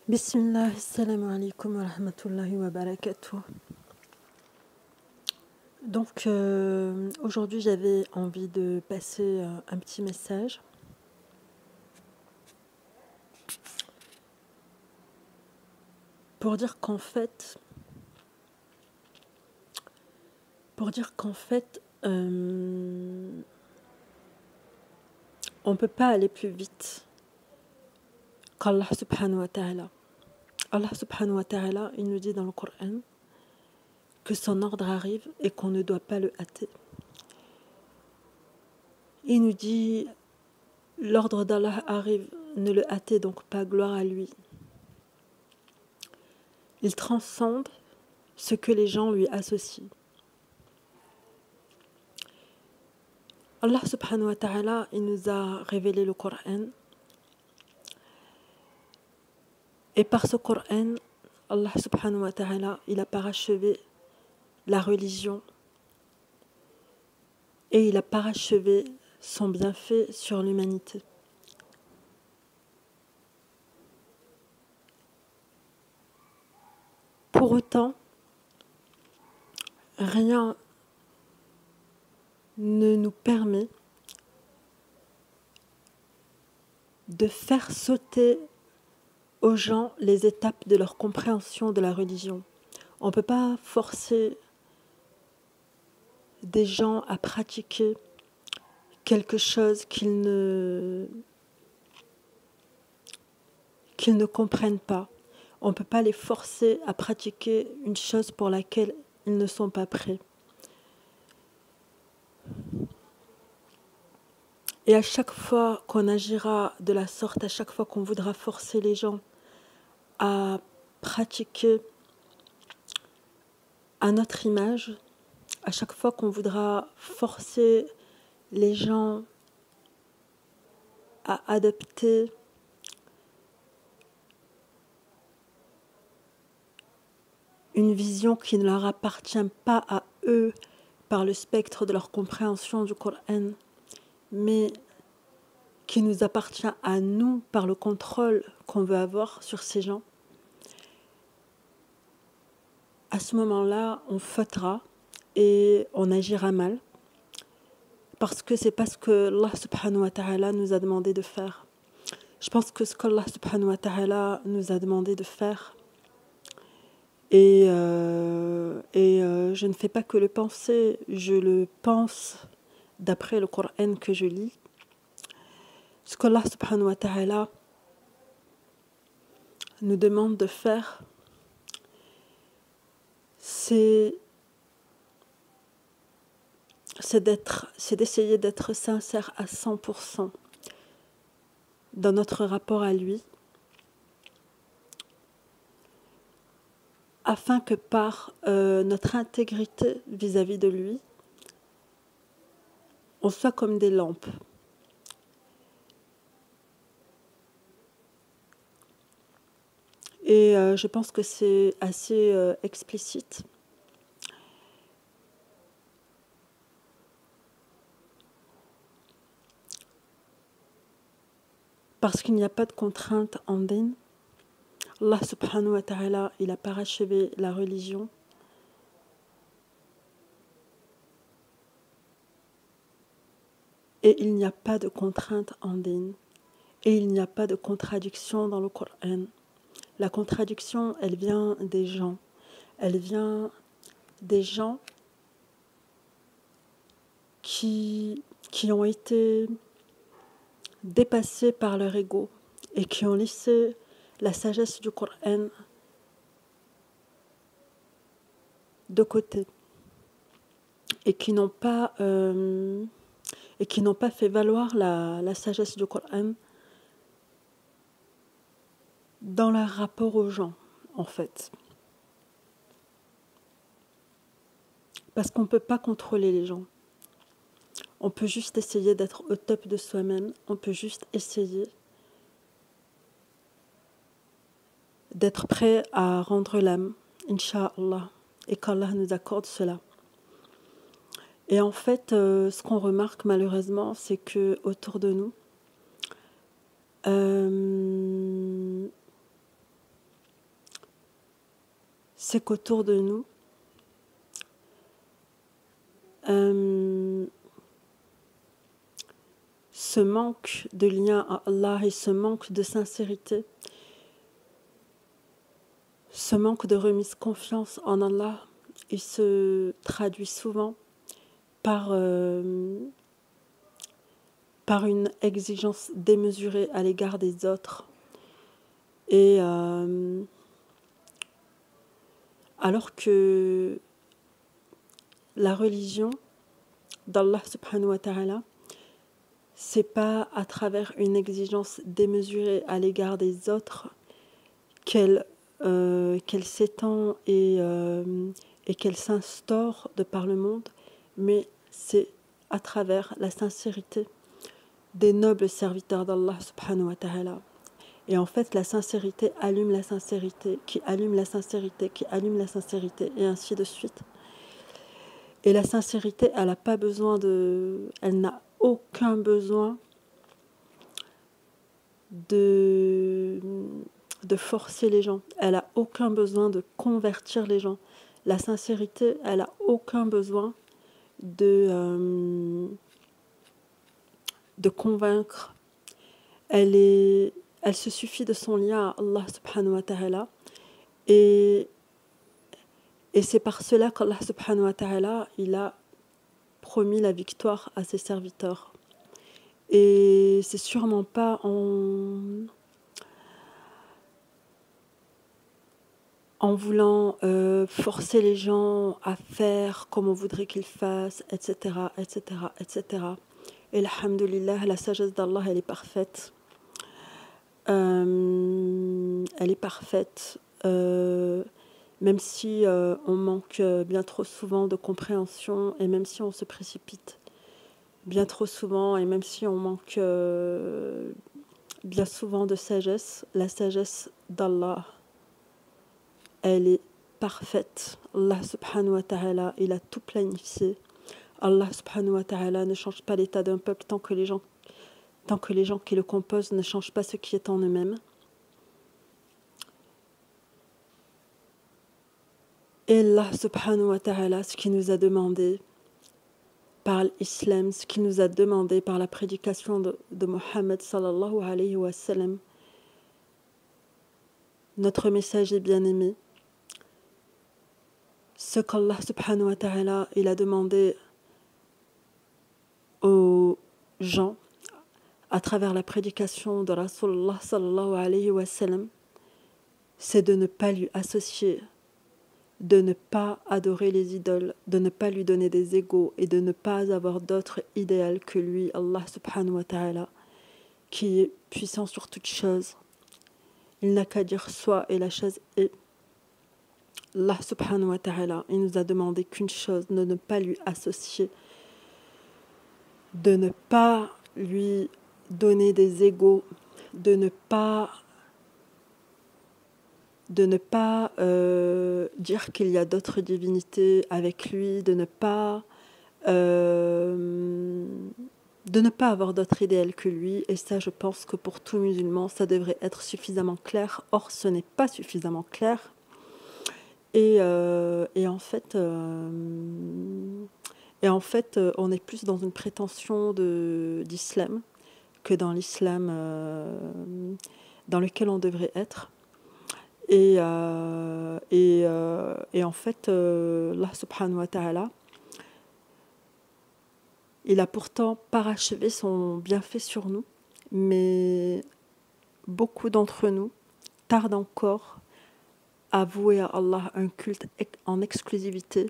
Bismillah, assalamu alaikum wa rahmatullahi wa barakatuh. Donc aujourd'hui j'avais envie de passer un petit message pour dire qu'en fait, on ne peut pas aller plus vite qu'Allah subhanahu wa ta'ala. Allah subhanahu wa ta'ala, il nous dit dans le Coran que son ordre arrive et qu'on ne doit pas le hâter. Il nous dit l'ordre d'Allah arrive, ne le hâtez donc pas, gloire à lui. Il transcende ce que les gens lui associent. Allah subhanahu wa ta'ala, il nous a révélé le Coran. Et par ce Coran, Allah subhanahu wa ta'ala, il a parachevé la religion et il a parachevé son bienfait sur l'humanité. Pour autant, rien ne nous permet de faire sauter aux gens les étapes de leur compréhension de la religion. On ne peut pas forcer des gens à pratiquer quelque chose qu'ils ne comprennent pas. On ne peut pas les forcer à pratiquer une chose pour laquelle ils ne sont pas prêts. Et à chaque fois qu'on agira de la sorte, à chaque fois qu'on voudra forcer les gens à pratiquer à notre image, à chaque fois qu'on voudra forcer les gens à adopter une vision qui ne leur appartient pas à eux par le spectre de leur compréhension du Coran, mais qui nous appartient à nous par le contrôle qu'on veut avoir sur ces gens, à ce moment-là, on fautera et on agira mal, parce que c'est pas ce que Allah subhanahu wa ta'ala nous a demandé de faire. Je pense que ce qu'Allah subhanahu wa ta'ala nous a demandé de faire, et je ne fais pas que le penser, je le pense d'après le Coran que je lis. Ce qu'Allah subhanahu wa ta'ala nous demande de faire, c'est d'essayer d'être sincère à 100% dans notre rapport à lui, afin que par notre intégrité vis-à-vis de lui, on soit comme des lampes. Et je pense que c'est assez explicite. Parce qu'il n'y a pas de contrainte en din. Allah subhanahu wa ta'ala, il a parachevé la religion. Et il n'y a pas de contrainte en din. Et il n'y a pas de contradiction dans le Coran. La contradiction, elle vient des gens. Elle vient des gens qui ont été dépassés par leur ego et qui ont laissé la sagesse du Coran de côté et qui n'ont pas fait valoir la sagesse du Coran dans leur rapport aux gens, en fait. Parce qu'on ne peut pas contrôler les gens. On peut juste essayer d'être au top de soi-même. On peut juste essayer d'être prêt à rendre l'âme, Inch'Allah, et qu'Allah nous accorde cela. Et en fait, ce qu'on remarque malheureusement, c'est que autour de nous, c'est qu'autour de nous, ce manque de lien à Allah et ce manque de sincérité, ce manque de remise confiance en Allah, il se traduit souvent par une exigence démesurée à l'égard des autres. Et alors que la religion d'Allah subhanahu wa ta'ala, c'est pas à travers une exigence démesurée à l'égard des autres qu'elle s'étend et qu'elle s'instaure de par le monde, mais c'est à travers la sincérité des nobles serviteurs d'Allah subhanahu wa ta'ala. Et en fait, la sincérité allume la sincérité, qui allume la sincérité, qui allume la sincérité, et ainsi de suite. Et la sincérité, elle n'a pas besoin elle n'a aucun besoin de forcer les gens. Elle n'a aucun besoin de convertir les gens. La sincérité, elle n'a aucun besoin de convaincre. Elle se suffit de son lien à Allah subhanahu wa ta'ala. Et c'est par cela qu'Allah subhanahu wa ta'ala, il a promis la victoire à ses serviteurs. Et c'est sûrement pas en voulant forcer les gens à faire comme on voudrait qu'ils fassent, etc., etc., etc. Et alhamdulillah, la sagesse d'Allah, elle est parfaite. Elle est parfaite, même si on manque bien trop souvent de compréhension et même si on se précipite bien trop souvent et même si on manque bien souvent de sagesse, la sagesse d'Allah, elle est parfaite. Allah subhanahu wa ta'ala, il a tout planifié. Allah subhanahu wa ta'ala ne change pas l'état d'un peuple tant que les gens qui le composent ne changent pas ce qui est en eux-mêmes. Et Allah subhanahu wa ta'ala, ce qu'il nous a demandé par l'islam, ce qu'il nous a demandé par la prédication de Mohammed sallallahu alayhi wa sallam, notre messager bien-aimé, ce qu'Allah subhanahu wa ta'ala il a demandé aux gens à travers la prédication de Rasulullah sallallahu alayhi wa sallam, c'est de ne pas lui associer, de ne pas adorer les idoles, de ne pas lui donner des égaux et de ne pas avoir d'autre idéal que lui, Allah subhanahu wa ta'ala, qui est puissant sur toute chose. Il n'a qu'à dire soit et la chose est. Allah subhanahu wa ta'ala, il nous a demandé qu'une chose, de ne pas lui associer, de ne pas lui donner des égaux, de ne pas dire qu'il y a d'autres divinités avec lui, de ne pas avoir d'autre idéal que lui. Et ça, je pense que pour tout musulman, ça devrait être suffisamment clair. Or, ce n'est pas suffisamment clair. Et en fait, on est plus dans une prétention d'islam que dans l'islam dans lequel on devrait être. Et en fait, Allah subhanahu wa ta'ala, il a pourtant parachevé son bienfait sur nous, mais beaucoup d'entre nous tardent encore à vouer à Allah un culte en exclusivité,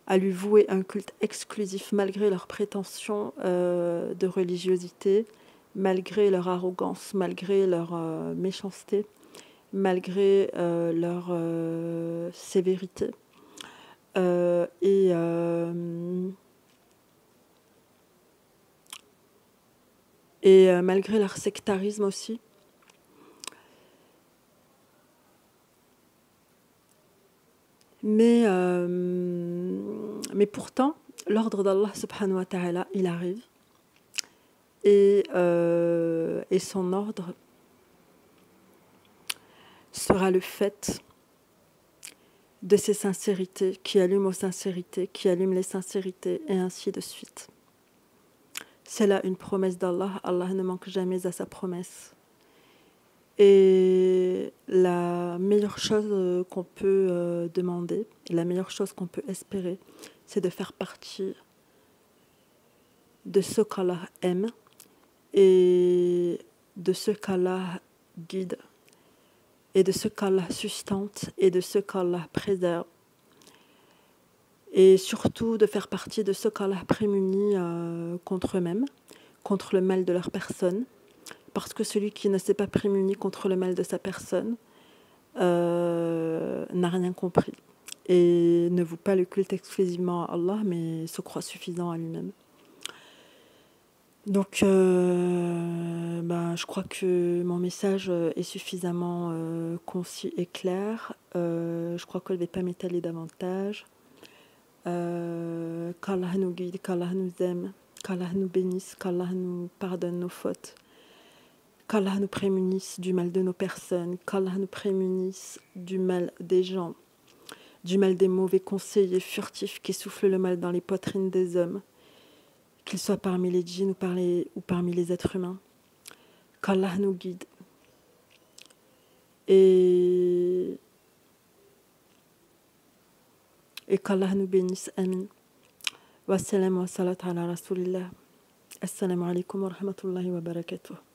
à lui vouer un culte exclusif malgré leurs prétentions de religiosité, malgré leur arrogance, malgré leur méchanceté, malgré leur sévérité. Et malgré leur sectarisme aussi. Mais pourtant, l'ordre d'Allah subhanahu wa ta'ala, il arrive. Et son ordre sera le fait de ses sincérités, qui allume aux sincérités, qui allume les sincérités, et ainsi de suite. C'est là une promesse d'Allah. Allah ne manque jamais à sa promesse. Et la meilleure chose qu'on peut demander, et la meilleure chose qu'on peut espérer, c'est de faire partie de ce qu'Allah aime et de ce qu'Allah guide et de ce qu'Allah sustente et de ce qu'Allah préserve. Et surtout de faire partie de ceux qu'Allah prémunit contre eux-mêmes, contre le mal de leur personne. Parce que celui qui ne s'est pas prémuni contre le mal de sa personne n'a rien compris. Et ne voue pas le culte exclusivement à Allah, mais se croit suffisant à lui-même. Donc, je crois que mon message est suffisamment concis et clair. Je crois que je ne vais pas m'étaler davantage. Qu'Allah nous guide, qu'Allah nous aime, qu'Allah nous bénisse, qu'Allah nous pardonne nos fautes, qu'Allah nous prémunisse du mal de nos personnes, qu'Allah nous prémunisse du mal des gens, du mal des mauvais conseillers furtifs qui soufflent le mal dans les poitrines des hommes, qu'ils soient parmi les djinns ou parmi les êtres humains. Qu'Allah nous guide. Et qu'Allah nous bénisse. Amin. Wassalamu wa salat ala rasulillah. Assalamu alaikum wa rahmatullahi wa barakatuh.